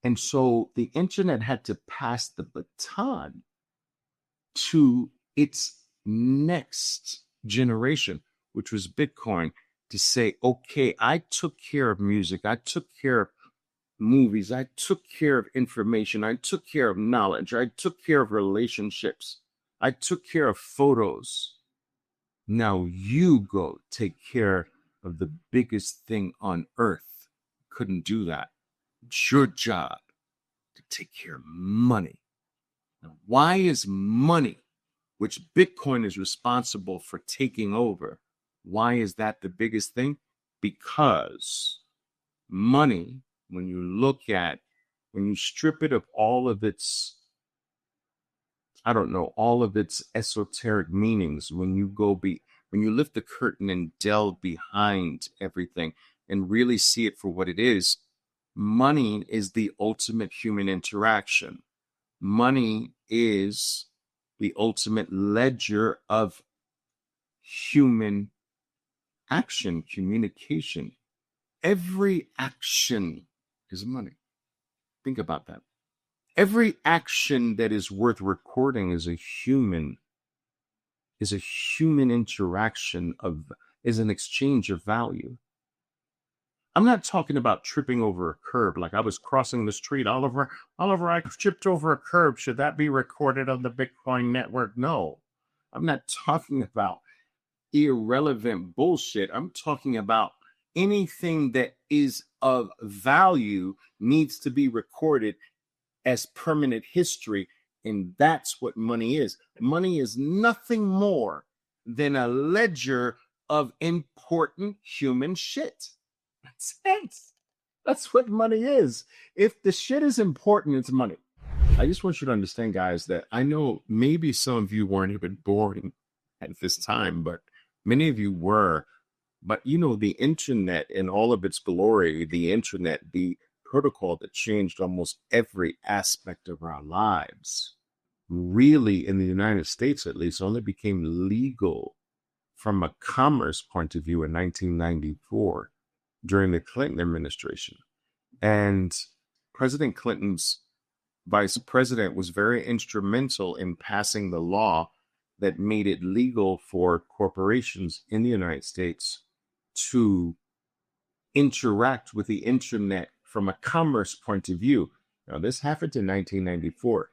And so the internet had to pass the baton to its next generation, which was Bitcoin, to say, okay, I took care of music, I took care of movies, I took care of information, I took care of knowledge, I took care of relationships, I took care of photos. Now you go take care of the biggest thing on earth. Couldn't do that. It's your job to take care of money. Now, why is money, which Bitcoin is responsible for taking over, why is that the biggest thing? Because money, when you strip it of all of its, all of its esoteric meanings, when you lift the curtain and delve behind everything and really see it for what it is, money is the ultimate human interaction. Money is the ultimate ledger of human action, communication. Every action is money. Think about that. Every action that is worth recording is a human interaction is an exchange of value. I'm not talking about tripping over a curb. Like I was crossing the street, Oliver, I tripped over a curb. Should that be recorded on the Bitcoin network? No, I'm not talking about irrelevant bullshit. I'm talking about anything that is of value needs to be recorded as permanent history. And that's what money is. Money is nothing more than a ledger of important human shit. That's it. That's what money is. If the shit is important, it's money. I just want you to understand, guys, that I know maybe some of you weren't even born at this time, but many of you were. But the internet in all of its glory, the internet, the protocol that changed almost every aspect of our lives, really, in the United States at least, only became legal from a commerce point of view in 1994 during the Clinton administration. And President Clinton's vice president was very instrumental in passing the law that made it legal for corporations in the United States to interact with the internet from a commerce point of view. Now, this happened in 1994.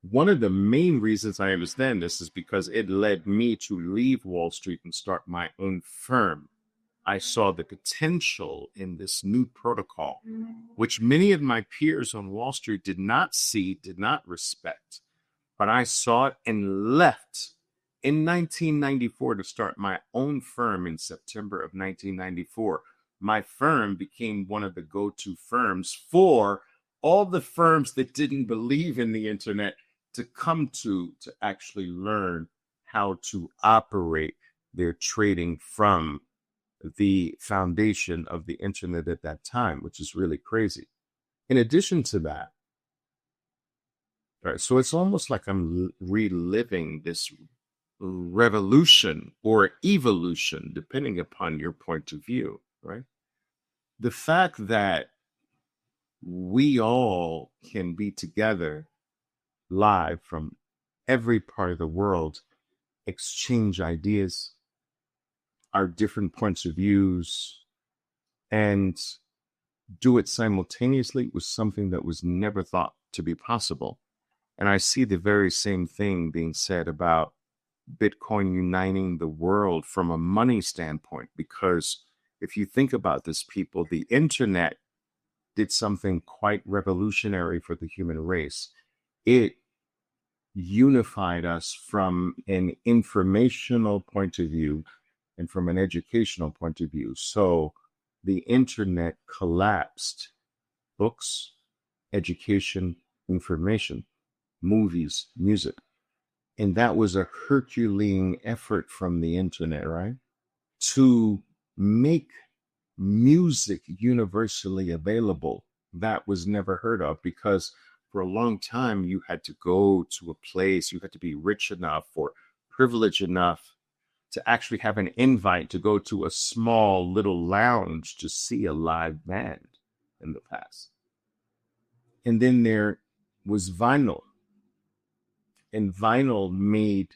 One of the main reasons I understand this is because it led me to leave Wall Street and start my own firm. I saw the potential in this new protocol, which many of my peers on Wall Street did not see, did not respect. But I saw it and left in 1994 to start my own firm in September of 1994. My firm became one of the go-to firms for all the firms that didn't believe in the internet to come to actually learn how to operate their trading from the foundation of the internet at that time, which is really crazy. In addition to that, right, so it's almost like I'm reliving this revolution or evolution, depending upon your point of view, right? The fact that we all can be together live from every part of the world, exchange ideas, our different points of views, and do it simultaneously was something that was never thought to be possible. And I see the very same thing being said about Bitcoin uniting the world from a money standpoint, because if you think about this, people, the internet did something quite revolutionary for the human race. It unified us from an informational point of view and from an educational point of view. So the internet collapsed books, education, information, movies, music. And that was a Herculean effort from the internet, right? To make music universally available. That was never heard of, because for a long time you had to go to a place, you had to be rich enough or privileged enough to actually have an invite to go to a small little lounge to see a live band in the past. And then there was vinyl. And vinyl made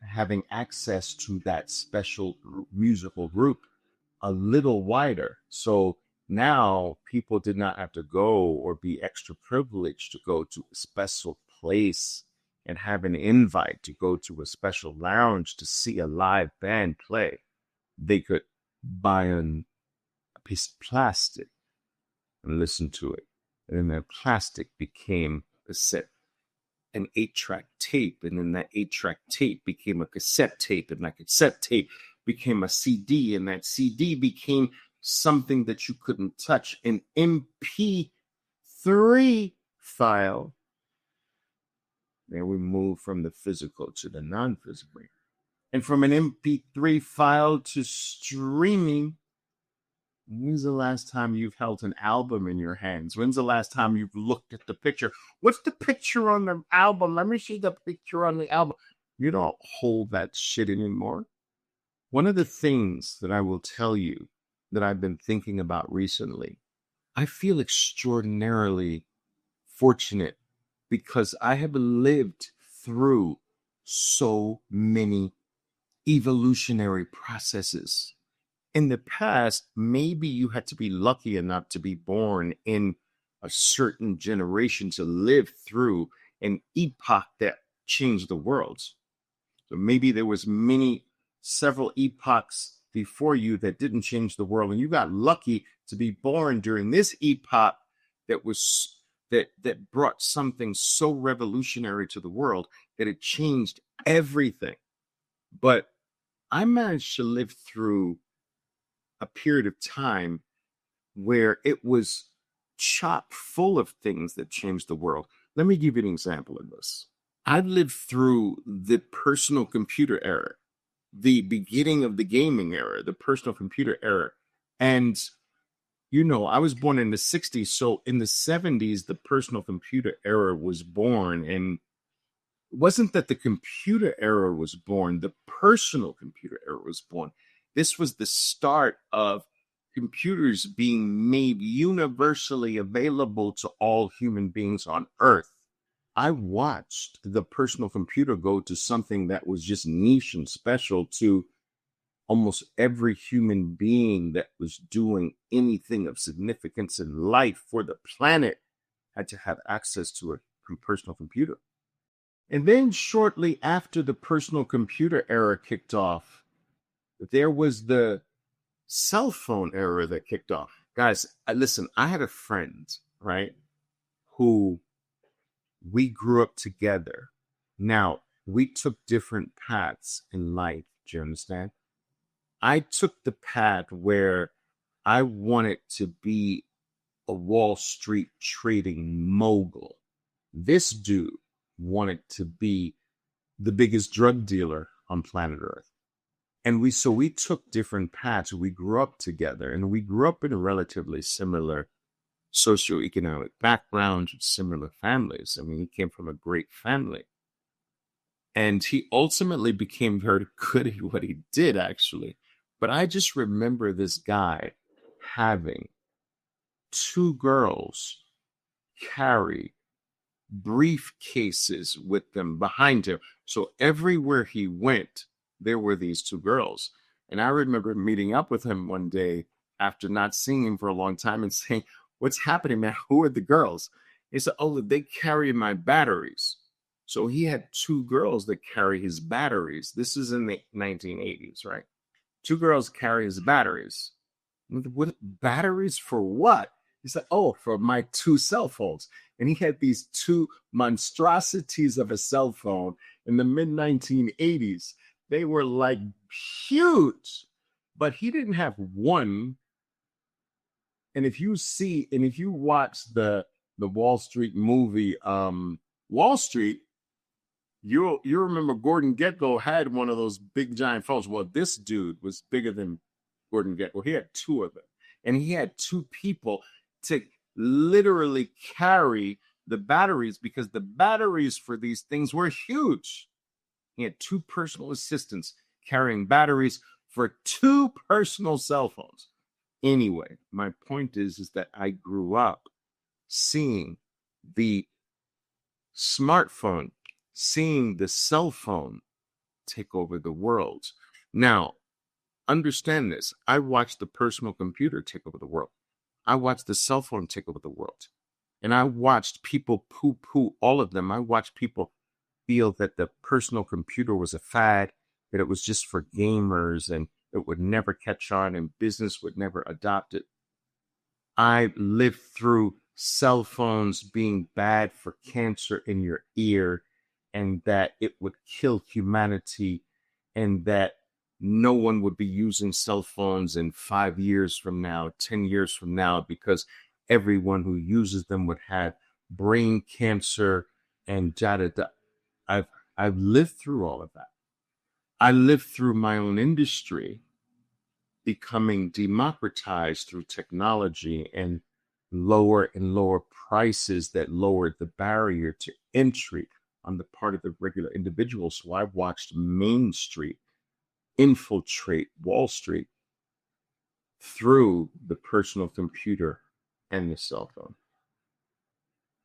having access to that special musical group a little wider. So now people did not have to go or be extra privileged to go to a special place and have an invite to go to a special lounge to see a live band play. They could buy a piece of plastic and listen to it. And then that plastic became a set, an 8-track tape, and then that 8-track tape became a cassette tape, and that cassette tape became a CD, and that CD became something that you couldn't touch, an MP3 file. Then we move from the physical to the non-physical. And from an MP3 file to streaming. When's the last time you've held an album in your hands? When's the last time you've looked at the picture? What's the picture on the album? Let me see the picture on the album. You don't hold that shit anymore. One of the things that I will tell you that I've been thinking about recently, I feel extraordinarily fortunate because I have lived through so many evolutionary processes. In the past, maybe you had to be lucky enough to be born in a certain generation to live through an epoch that changed the world. So maybe there was several epochs before you that didn't change the world, and you got lucky to be born during this epoch that brought something so revolutionary to the world that it changed everything. But I managed to live through a period of time where it was chock full of things that changed the world. Let me give you an example of this. I lived through the personal computer era, the beginning of the gaming era, the personal computer era. And, I was born in the 60s. So in the 70s, the personal computer era was born. And it wasn't that the computer era was born, the personal computer era was born. This was the start of computers being made universally available to all human beings on Earth. I watched the personal computer go to something that was just niche and special to almost every human being that was doing anything of significance in life for the planet had to have access to a personal computer. And then shortly after the personal computer era kicked off, there was the cell phone era that kicked off. Guys, listen, I had a friend, right, who we grew up together. Now, we took different paths in life. Do you understand? I took the path where I wanted to be a Wall Street trading mogul. This dude wanted to be the biggest drug dealer on planet Earth. And we took different paths. We grew up together, and we grew up in a relatively similar socioeconomic background, similar families. I mean, he came from a great family. And he ultimately became very good at what he did, actually. But I just remember this guy having 2 girls carry briefcases with them behind him. So everywhere he went, there were these 2 girls. And I remember meeting up with him one day after not seeing him for a long time and saying, "What's happening, man? Who are the girls?" He said, "Oh, they carry my batteries." So he had 2 girls that carry his batteries. This is in the 1980s, right? 2 girls carry his batteries. What batteries for what? He said, "Oh, for my 2 cell phones." And he had these 2 monstrosities of a cell phone in the mid-1980s. They were like huge, but he didn't have one. And if you watch the Wall Street movie, Wall Street, you remember Gordon Gekko had one of those big giant phones. Well, this dude was bigger than Gordon Gekko. He had 2 of them, and he had 2 people to literally carry the batteries because the batteries for these things were huge. He had 2 personal assistants carrying batteries for 2 personal cell phones. Anyway, my point is that I grew up seeing the smartphone, seeing the cell phone take over the world. Now, understand this. I watched the personal computer take over the world. I watched the cell phone take over the world. And I watched people poo-poo all of them. I watched people feel that the personal computer was a fad, that it was just for gamers and it would never catch on and business would never adopt it. I lived through cell phones being bad for cancer in your ear and that it would kill humanity and that no one would be using cell phones in 5 years from now, 10 years from now, because everyone who uses them would have brain cancer and da da da. I've lived through all of that. I lived through my own industry becoming democratized through technology and lower and lower prices that lowered the barrier to entry on the part of the regular individual. So I watched Main Street infiltrate Wall Street through the personal computer and the cell phone.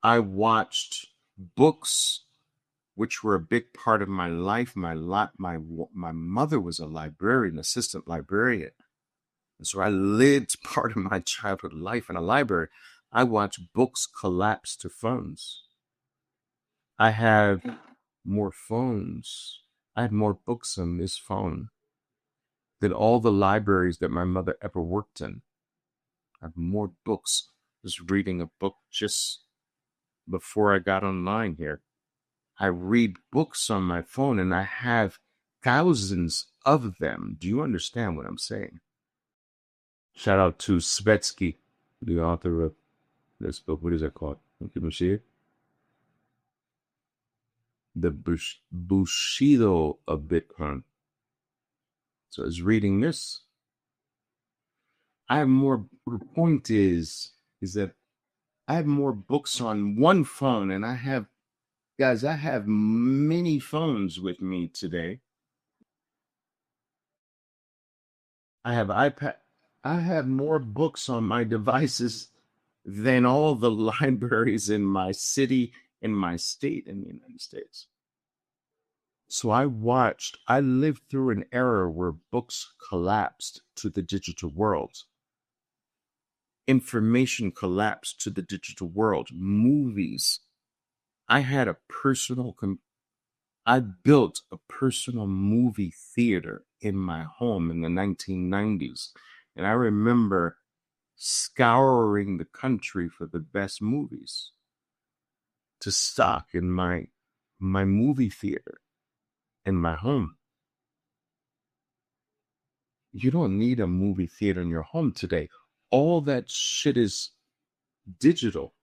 I watched books, which were a big part of my life. My mother was a librarian, assistant librarian. And so I lived part of my childhood life in a library. I watched books collapse to phones. I have more phones. I had more books on this phone than all the libraries that my mother ever worked in. I have more books. I was reading a book just before I got online here. I read books on my phone and I have thousands of them. Do you understand what I'm saying? Shout out to Svetsky, the author of this book. What is it called? Can you see it? The Bushido of Bitcoin. So I was reading this. I have more. The point is that I have more books on one phone, and I have many phones with me today. I have iPad. I have more books on my devices than all the libraries in my city, in my state, in the United States. So I lived through an era where books collapsed to the digital world. Information collapsed to the digital world. Movies. I built a personal movie theater in my home in the 1990s. And I remember scouring the country for the best movies to stock in my movie theater in my home. You don't need a movie theater in your home today. All that shit is digital.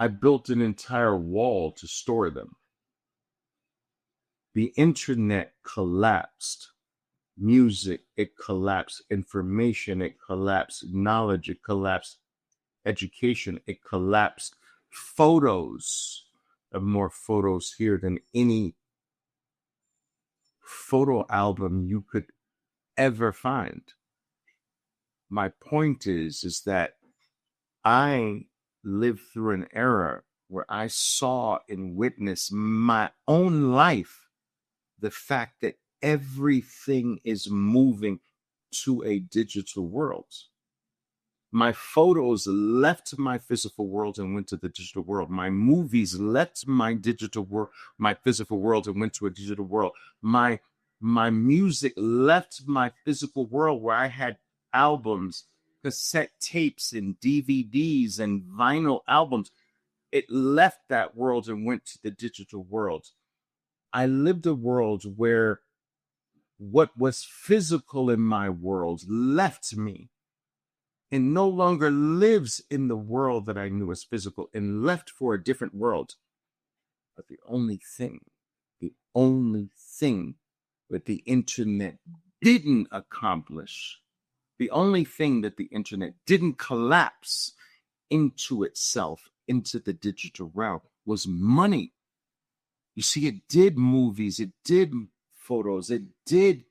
I built an entire wall to store them. The internet collapsed. Music, it collapsed. Information, it collapsed. Knowledge, it collapsed. Education, it collapsed. Photos. I have more photos here than any photo album you could ever find. My point is that I lived through an era where I saw and witnessed my own life the fact that everything is moving to a digital world. My photos left my physical world and went to the digital world. My movies left my physical world and went to a digital world. My music left my physical world where I had albums, cassette tapes, and DVDs and vinyl albums. It left that world and went to the digital world. I lived a world where what was physical in my world left me and no longer lives in the world that I knew as physical and left for a different world. But the only thing that the internet didn't accomplish, the only thing that the internet didn't collapse into itself, into the digital realm, was money. You see, it did movies, it did photos, it did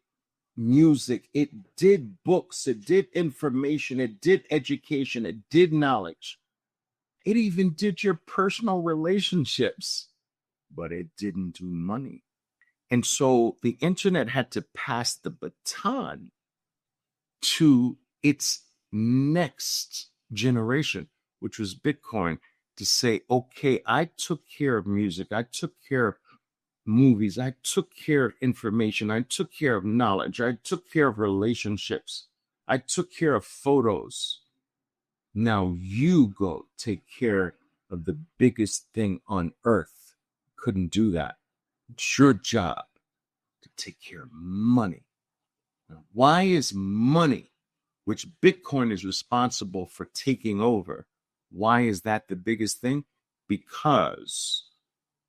music, it did books, it did information, it did education, it did knowledge. It even did your personal relationships, but it didn't do money. And so the internet had to pass the baton to its next generation, which was Bitcoin, to say, okay, I took care of music, I took care of movies, I took care of information, I took care of knowledge, I took care of relationships, I took care of photos. Now you go take care of the biggest thing on earth. Couldn't do that. It's your job to take care of money. Now, why is money, which Bitcoin is responsible for taking over, why is that the biggest thing? Because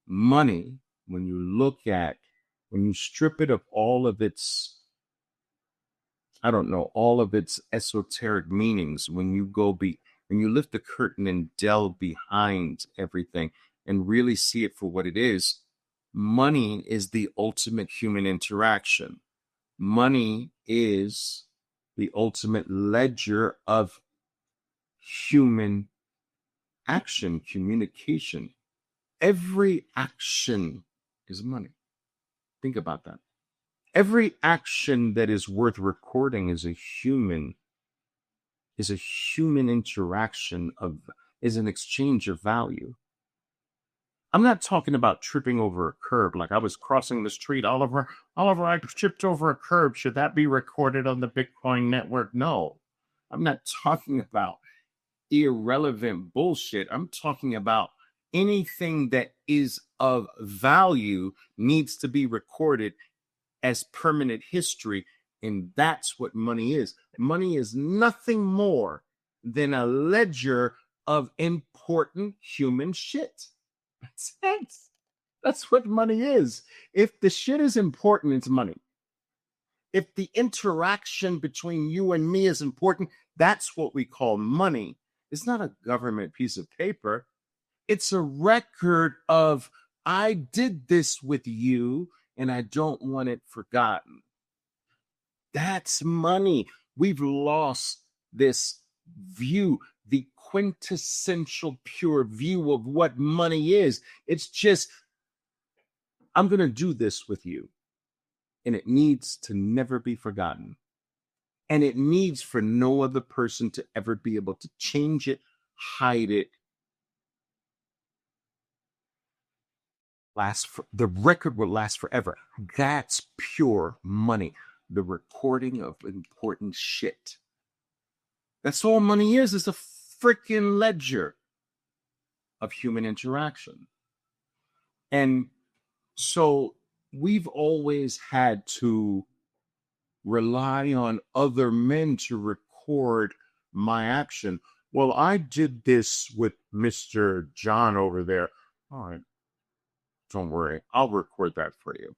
money, when you strip it of all of its, all of its esoteric meanings, when you lift the curtain and delve behind everything and really see it for what it is, money is the ultimate human interaction. Money is the ultimate ledger of human action, communication. Every action is money. Think about that. Every action that is worth recording is a human interaction is an exchange of value. I'm not talking about tripping over a curb. Like I was crossing the street, Oliver, I tripped over a curb. Should that be recorded on the Bitcoin network? No, I'm not talking about irrelevant bullshit. I'm talking about anything that is of value needs to be recorded as permanent history. And that's what money is. Money is nothing more than a ledger of important human shit. That's it. That's what money is. If the shit is important, it's money. If the interaction between you and me is important, that's what we call money. It's not a government piece of paper. It's a record of, I did this with you and I don't want it forgotten. That's money. We've lost this view, the quintessential pure view of what money is. It's just, I'm going to do this with you. And it needs to never be forgotten. And it needs for no other person to ever be able to change it, hide it. The record will last forever. That's pure money. The recording of important shit. That's all money is a freaking ledger of human interaction. And so we've always had to rely on other men to record my action. Well, I did this with Mr. John over there. All right. Don't worry. I'll record that for you.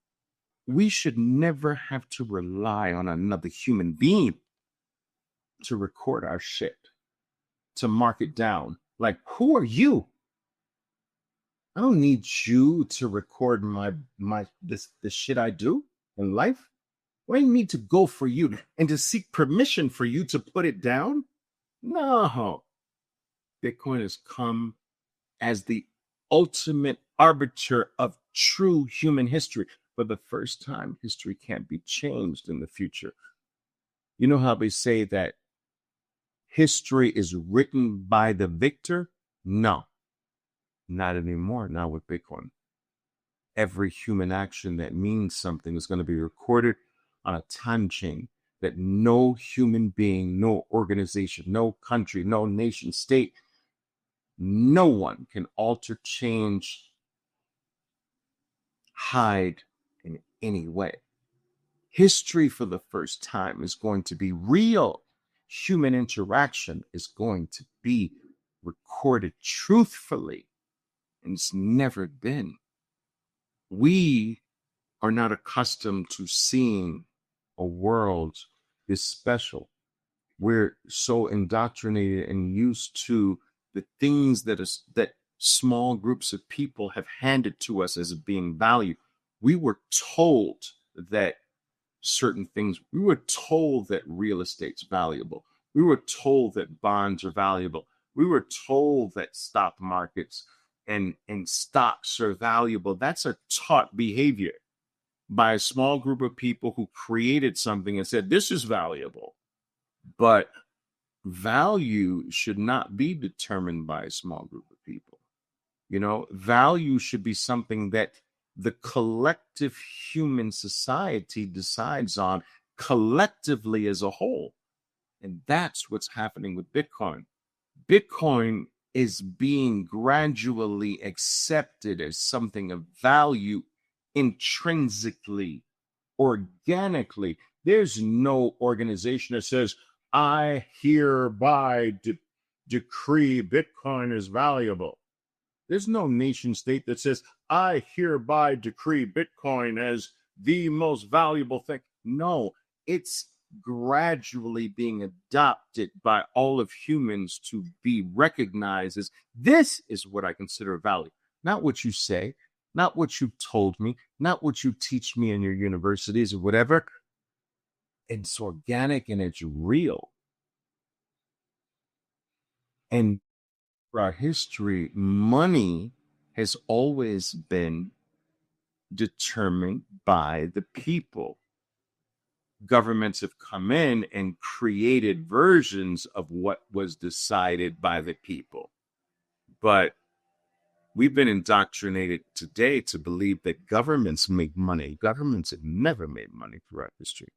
We should never have to rely on another human being to record our shit, to mark it down. Like, who are you? I don't need you to record the shit I do in life. I need to go for you and to seek permission for you to put it down. No. Bitcoin has come as the ultimate arbiter of true human history. For the first time, history can't be changed in the future. You know how they say that history is written by the victor? No, not anymore. Not with Bitcoin. Every human action that means something is going to be recorded on a time chain that no human being, no organization, no country, no nation state, no one can alter, change, hide in any way. History for the first time is going to be real. Human interaction is going to be recorded truthfully, and it's never been. We are not accustomed to seeing a world this special. We're so indoctrinated and used to the things that small groups of people have handed to us as being valued. We were told that certain things, we were told that real estate's valuable. We were told that bonds are valuable. We were told that stock markets and stocks are valuable. That's a taught behavior by a small group of people who created something and said, this is valuable. But value should not be determined by a small group of people. You know, value should be something that the collective human society decides on collectively as a whole. And that's what's happening with Bitcoin. Bitcoin is being gradually accepted as something of value intrinsically, organically. There's no organization that says, I hereby decree Bitcoin is valuable. There's no nation state that says, I hereby decree Bitcoin as the most valuable thing. No, it's gradually being adopted by all of humans to be recognized as this is what I consider value. Not what you say, not what you told me, not what you teach me in your universities or whatever. It's organic and it's real. And for our history, money has always been determined by the people. Governments have come in and created versions of what was decided by the people. But we've been indoctrinated today to believe that governments make money. Governments have never made money throughout history.